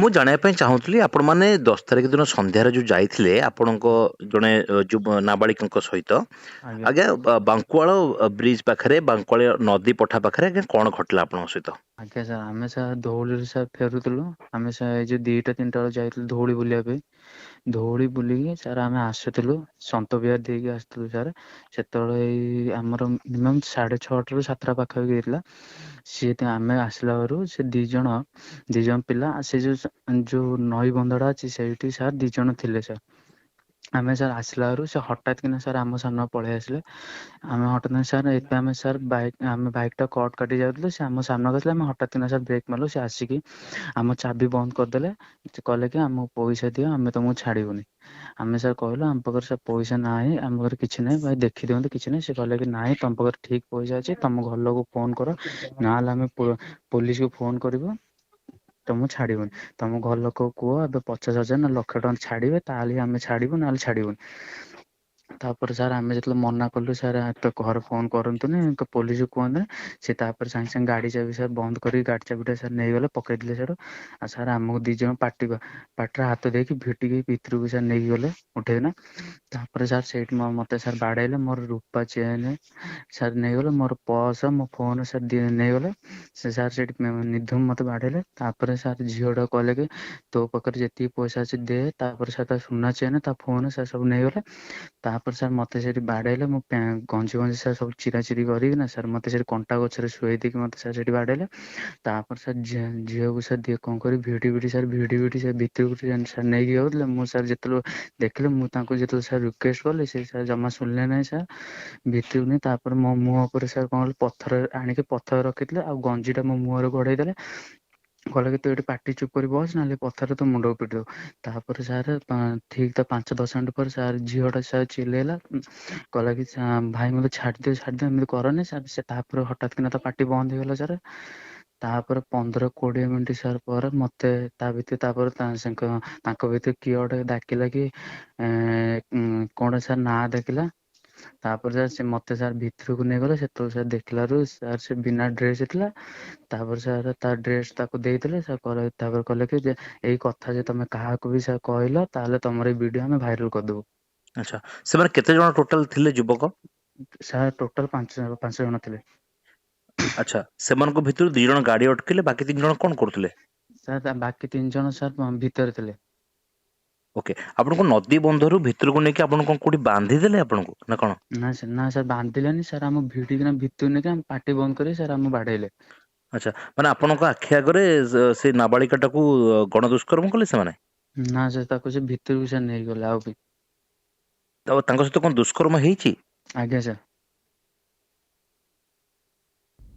ମୁଁ ଜାଣିବା ପାଇଁ ଚାହୁଁଥିଲି ଆପଣ ମାନେ 10 ତାରିଖ ଦିନ ସନ୍ଧ୍ୟାରେ ଯୋଉ ଯାଇଥିଲେ ଆପଣଙ୍କ ଜଣେ ନାବାଳିକାଙ୍କ ସହିତ ଆଜ୍ଞା। ଆଜ୍ଞା ବାଙ୍କୁଆଳ ବ୍ରିଜ ପାଖରେ ବାଙ୍କୁଆଳ ନଦୀ ପଠା ପାଖରେ ଆଜ୍ଞା କଣ ଘଟିଲା ଆପଣଙ୍କ ସହିତ? ଆଜ୍ଞା ସାର୍ ଆମେ ସାର୍ ଧଉଳିରୁ ସାର୍ ଫେରୁଥିଲୁ ଆମେ ସାର୍ ଏଇ ଯୋଉ 2ଟା 3ଟା ବେଳେ ଯାଇଥିଲୁ ଧଉଳି ବୁଲିବା ପାଇଁ। ଧଉଳି ବୁଲିକି ସାର୍ ଆମେ ଆସୁଥିଲୁ ସନ୍ତ ବିହାର ଦେଇକି ଆସିଥିଲୁ ସାର୍। ସେତେବେଳେ ଏଇ ଆମର ମିନିମମ୍ 6:30ରୁ 7ଟା ପାଖାପାଖି ହେଇଥିଲା। ସିଏ ଆମେ ଆସିଲା ବେଳୁ ସେ ଦି ଜଣ ପିଲା ସେ ଯୋଉ ନଈ ବନ୍ଧଟା ଅଛି ସେଇଠି ସାର୍ 2 ଜଣ ଥିଲେ ସାର୍। ଆମେ ସାର୍ ଆସିଲାରୁ ସେ ହଠାତ୍ କିନା ସାର୍ ଆମ ସାମ୍ନାକୁ ପଳେଇ ଆସିଲେ। ଆମେ ହଠାତ୍ ସାର୍ ଏବେ ଆମେ ସାର୍ ଆମେ ବାଇକ୍ ଟା କଟ୍ କାଟି ଯାଉଥିଲୁ ସେ ଆମ ସାମ୍ନାକୁ ଆସିଲେ ଆମେ ହଠାତ୍ କିନା ସାର୍ ବ୍ରେକ୍ ମାରିଲୁ ସେ ଆସିକି ଆମ ଚାବି ବନ୍ଦ କରିଦେଲେ। ସେ କହିଲେ କି ଆମକୁ ପଇସା ଦିଅ ଆମେ ତମକୁ ଛାଡିବୁନି। ଆମେ ସାର୍ କହିଲୁ ଆମ ପାଖରେ ସାର୍ ପଇସା ନାହିଁ ଆମ ପାଖରେ କିଛି ନାହିଁ ଭାଇ ଦେଖିଦିଅନ୍ତୁ କିଛି ନାହିଁ ସେ କହିଲେ କି ନାଇଁ ତମ ପାଖରେ ଠିକ ପଇସା ଅଛି ତମ ଘର ଲୋକକୁ ଫୋନ କର ନହେଲେ ଆମେ ପୋଲିସ କୁ ଫୋନ କରିବୁ ତମକୁ ଛାଡିବୁନି। ତମ ଘର ଲୋକ କୁହ ଏବେ 50,000 ନା 1,00,000 ଛାଡିବେ ତାହେଲେ ଆମେ ଛାଡିବୁ ନହେଲେ ଛାଡିବୁନି। ତାପରେ ସାର୍ ଆମେ ଯେତେବେଳେ ମନା କଲୁ ସାର୍ ତ ଘରେ ଫୋନ କରନ୍ତୁନି ପୋଲିସକୁ କୁହନ୍ତୁନି। ସେ ତାପରେ ସାଙ୍ଗେ ସାଙ୍ଗେ ଗାଡି ଚାବି ସାର୍ ବନ୍ଦ କରିକି ଗାଡି ଚାବି ଟା ସାର୍ ନେଇଗଲେ ପକେଇଥିଲେ ସାର୍। ଆଉ ସାର୍ ଆମକୁ 2 ଜଣ ପାଟିରେ ହାତ ଦେଇକି ଭିଟିକି ଭିତରକୁ ସାର୍ ନେଇକି ଗଲେ ଉଠେଇକିନା। ତାପରେ ସାର୍ ସେଇଠି ମତେ ସାର୍ ବାଡେଇଲେ ମୋର ରୂପା ଚେନ୍ ସାର୍ ନେଇଗଲେ ମୋର ପର୍ସ ମୋ ଫୋନ ସାର୍ ନେଇଗଲେ। ସେ ସାର୍ ସେଠି ନିର୍ଧୁମ ମତେ ବାଢେଇଲେ ତାପରେ ସାର୍ ଝିଅ ଟାକୁ କହିଲେ କି ତୋ ପାଖରେ ଯେତିକି ପଇସା ଅଛି ଦେ ତାପରେ ସାର୍ ତା ସୁନା ଚେନ୍ ତା ଫୋନ ସାର୍ ସବୁ ନେଇଗଲେ। ତାପରେ ସାର୍ ମତେ ସେଠି ବାଡେଇଲେ ମୁଁ ଗଞ୍ଜି ସାର୍ ସବୁ ଚିରା ଚିରି କରିକି ନା ସାର୍ ମତେ ସେଠି କଣ୍ଟା ଗଛରେ ଶୁଏଇ ଦେଇକି ମତେ ସାର୍ ସେଠି ବାଡେଇଲେ। ତାପରେ ସାର୍ ଝିଅକୁ ସାର୍ କଣ କରି ଭିଡି ସାର୍ ଭିତରକୁ ସାର୍ ନେଇକି ଯାଉଥିଲେ ମୁଁ ସାର୍ ଯେତେବେଳେ ଦେଖିଲେ ମୁଁ ତାଙ୍କୁ ଯେତେବେଳେ ସାର୍ ରିକ୍ୱେଷ୍ଟ କଲି ସେ ସାର୍ ଜମା ଶୁଣିଲେ ନାହିଁ ସାର୍। ଭିତରକୁ ନେଇ ତାପରେ ମୋ ମୁହଁ ଉପରେ ସାର୍ କଣ କଲେ ପଥର ଆଣିକି ପଥର ରଖିଥିଲେ ଆଉ ଗଞ୍ଜି ଟା ମୋ ମୁହଁରେ ଘୋଡେଇ ଦେଲେ। କହିଲେ କି ତୁ ଏଠି ପାଟି ଚୁପ୍ କରି ବସ ନହେଲେ ପଥରରେ ତୋ ମୁଣ୍ଡକୁ ପିଟି ଦବୁ। ତାପରେ ସାର୍ ଠିକ ତା 5-10 ମିନିଟ୍ ପରେ ସାର୍ ଝିଅ ଟା ସାର୍ ଚିଲେଇଲା। କହିଲା କି ଭାଇ ମତେ ଛାଡିଦିଅ ଏମିତି କରନି ସାର୍ ତାପରେ ହଠାତ୍ କିନା ତା ପାଟି ବନ୍ଦ ହେଇଗଲା ସାର୍। ତାପରେ 15-20 ମିନିଟ୍ ସାର୍ ପରେ ମତେ ତା ଭିତରେ ତାପରେ ତାଙ୍କ ଭିତରେ କିଏ ଗୋଟେ ଡାକିଲା କି କଣ ସାର୍ ନାଁ ଡାକିଲା। ତାପରେ ସାର୍ ସେ ମତେ ସାର୍ ଭିତରକୁ ନେଇଗଲେ ସେତେବେଳେ ସାର୍ ଦେଖିଲାରୁ ସାର୍ ସେ ବିନା ଡ୍ରେସ ଥିଲା। ତାପରେ ସାର୍ ତା ଡ୍ରେସ ତାକୁ ଦେଇଥିଲେ ତାପରେ କହିଲେ କି ଯେ ଏଇ କଥା ଯେ ତମେ କାହାକୁ ବି ସାର୍ କହିଲ ତାହେଲେ ତମର ଏଇ ଭିଡିଓ ଆମେ ଭାଇରାଲ କରିଦବୁ। ଆଚ୍ଛା ସେମାନେ କେତେ ଜଣ ଟୋଟାଲ ଥିଲେ ଯୁବକ? ସାର୍ ଟୋଟାଲ 5 ଜଣ ଥିଲେ। ଆଚ୍ଛା ସେମାନଙ୍କ ଭିତରୁ 2 ଜଣ ଗାଡି ଅଟକେଇଲେ ବାକି 3 ଜଣ କଣ କରୁଥିଲେ? ସାର୍ ବାକି 3 ଜଣ ସାର୍ ଭିତରେ ଥିଲେ। ଓକେ ଆପଣଙ୍କୁ ନଦୀ ବନ୍ଧରୁ ଭିତରକୁ ନେଇକି ଆପଣ କଣ କୋଉଠି ବାନ୍ଧି ଦେଲେ ଆପଣଙ୍କୁ ନା କଣ? ନା ସାର୍ ବାନ୍ଧିଲେନି ସାର୍ ଆମ ଭିଡିକିନା ଭିତରୁ ନେଇକି ଆମ ପାଟି ବନ୍ଦ କରି ସାର୍ ଆମକୁ ବାଡେଇଲେ। ଆଚ୍ଛା ମାନେ ଆପଣଙ୍କ ଆଖି ଆଗରେ ସେ ନାବାଳିକା ଟାକୁ ଗଣଦୁଷ୍କର୍ମ କଲେ ସେମାନେ? ନା ସାର୍ ତାକୁ ସେ ଭିତରକୁ ସାର୍ ନେଇଗଲେ ଆଉ ବି। ଆଉ ତାଙ୍କ ସହିତ କଣ ଦୁଷ୍କର୍ମ ହେଇଛି? ଆଜ୍ଞା ସାର୍।